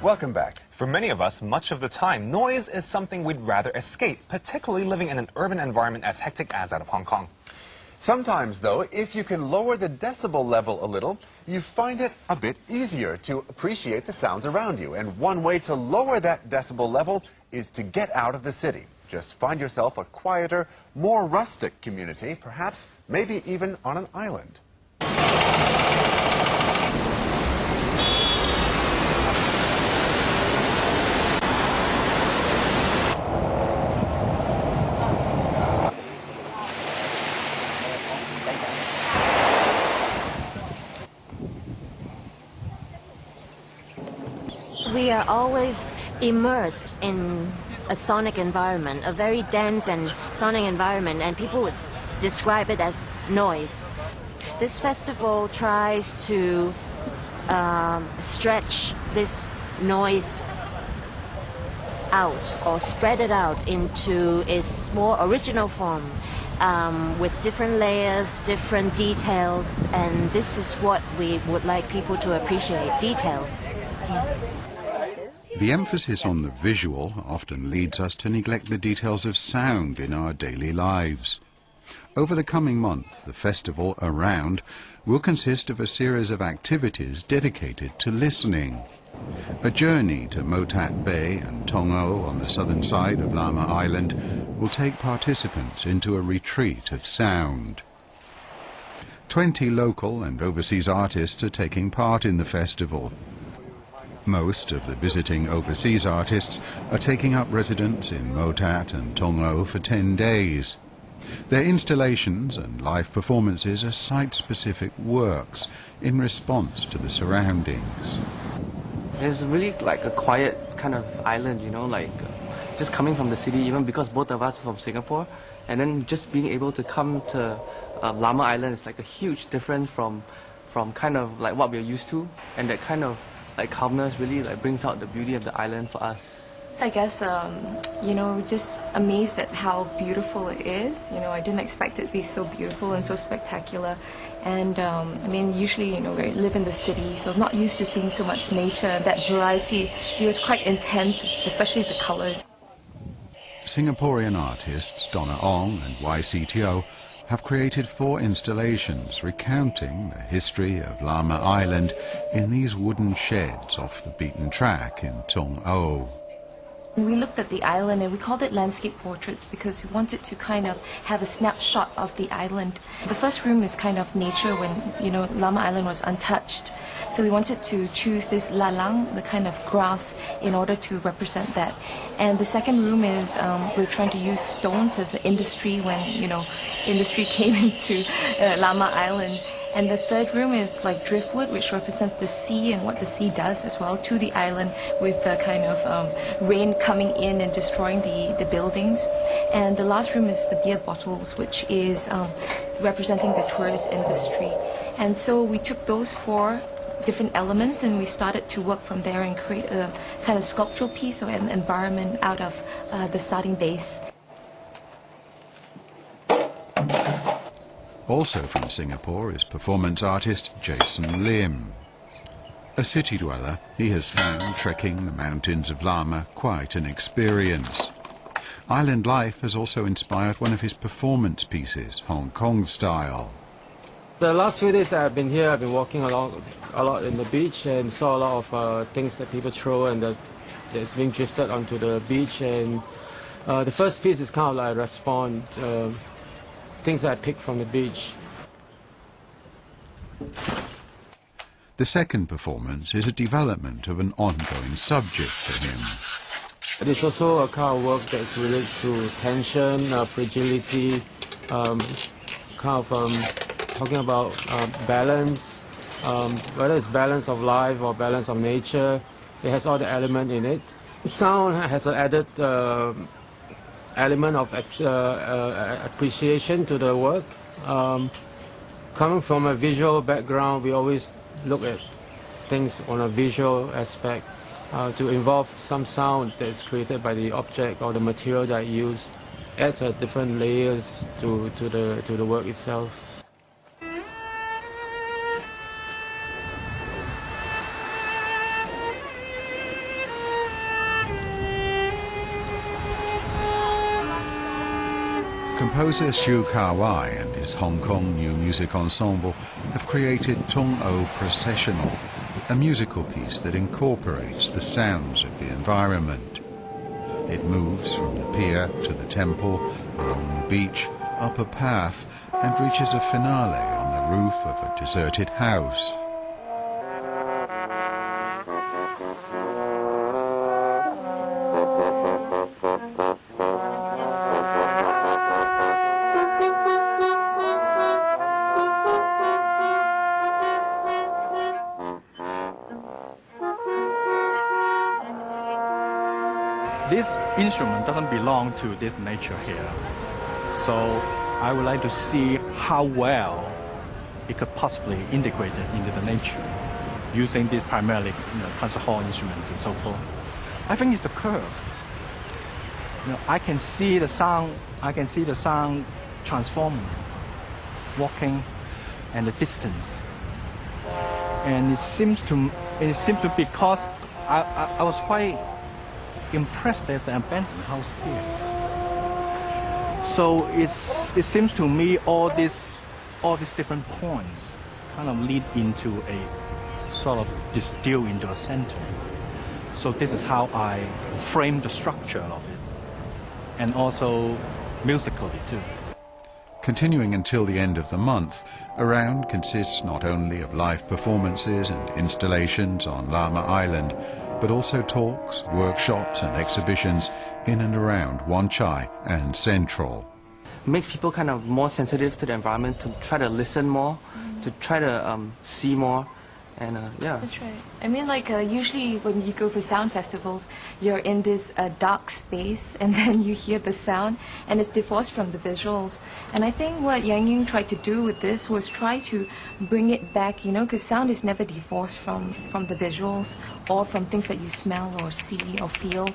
Welcome back. For many of us, much of the time, noise is something we'd rather escape, particularly living in an urban environment as hectic as that of Hong Kong. Sometimes, though, if you can lower the decibel level a little, you find it a bit easier to appreciate the sounds around you. And one way to lower that decibel level is to get out of the city. Just find yourself a quieter, more rustic community, perhaps maybe even on an island. We are always immersed in a sonic environment, a very dense and sonic environment, and people would describe it as noise. This festival tries to stretch this noise out or spread it out into its more original form with different layers, different details, and this is what we would like people to appreciate, details. The emphasis on the visual often leads us to neglect the details of sound in our daily lives. Over the coming month, the festival Around will consist of a series of activities dedicated to listening. A journey to Motat Bay and Tong O on the southern side of Lama Island will take participants into a retreat of sound. 20 local and overseas artists are taking part in the festival. Most of the visiting overseas artists are taking up residence in Motat and Tong O for 10 days. Their installations and live performances are site-specific works in response to the surroundings. It's really like a quiet kind of island, you know, like just coming from the city, even because both of us are from Singapore, and then just being able to come to Lama Island is like a huge difference from kind of like what we're used to, and that kind of like calmness really like brings out the beauty of the island for us. I guess, you know, just amazed at how beautiful it is. You know, I didn't expect it to be so beautiful and so spectacular. And I mean, usually, you know, we live in the city, so I'm not used to seeing so much nature. That variety, it was quite intense, especially the colors. Singaporean artists Donna Ong and YCTO have created 4 installations recounting the history of Lama Island in these wooden sheds off the beaten track in Tong O. We looked at the island and we called it landscape portraits because we wanted to kind of have a snapshot of the island. The first room is kind of nature when, you know, Lama Island was untouched. So we wanted to choose this lalang, the kind of grass, in order to represent that. And the second room is we're trying to use stones as an industry when, you know, industry came into Lama Island. And the third room is like driftwood, which represents the sea and what the sea does as well to the island, with the kind of rain coming in and destroying the buildings. And the last room is the beer bottles, which is representing the tourist industry. And so we took those 4 different elements and we started to work from there and create a kind of sculptural piece or an environment out of the starting base. Also from Singapore is performance artist Jason Lim. A city dweller, he has found trekking the mountains of Lama quite an experience. Island life has also inspired one of his performance pieces, Hong Kong style. The last few days that I've been here, I've been walking along a lot in the beach and saw a lot of things that people throw and that's being drifted onto the beach. And the first piece is kind of like a response. Things that I picked from the beach. The second performance is a development of an ongoing subject for him. It is also a kind of work that relates to tension, fragility, kind of talking about balance, whether it's balance of life or balance of nature. It has all the element in it. Sound has an added element of appreciation to the work. Coming from a visual background, we always look at things on a visual aspect. To involve some sound that's created by the object or the material that I use adds different layers to the work itself. Composer Xu Ka-wai and his Hong Kong New Music Ensemble have created Tung O Processional, a musical piece that incorporates the sounds of the environment. It moves from the pier to the temple, along the beach, up a path, and reaches a finale on the roof of a deserted house. This instrument doesn't belong to this nature here. So I would like to see how well it could possibly integrate it into the nature, using these primarily concert hall instruments and so forth. I think it's the curve. I can see the sound. I can see the sound transforming, walking, and the distance. And it seems to because I was quite impressed there's an abandoned house here. So it seems to me all these different points kind of lead into a sort of distill into a center. So this is how I frame the structure of it, and also musically too. Continuing until the end of the month, Around consists not only of live performances and installations on Lama Island, but also talks, workshops and exhibitions in and around Wan Chai and Central. Make people kind of more sensitive to the environment, to try to listen more, to try to see more. And yeah. That's right. I mean, like usually when you go for sound festivals, you're in this dark space, and then you hear the sound, and it's divorced from the visuals. And I think what Yang Ying tried to do with this was try to bring it back, because sound is never divorced from the visuals or from things that you smell or see or feel.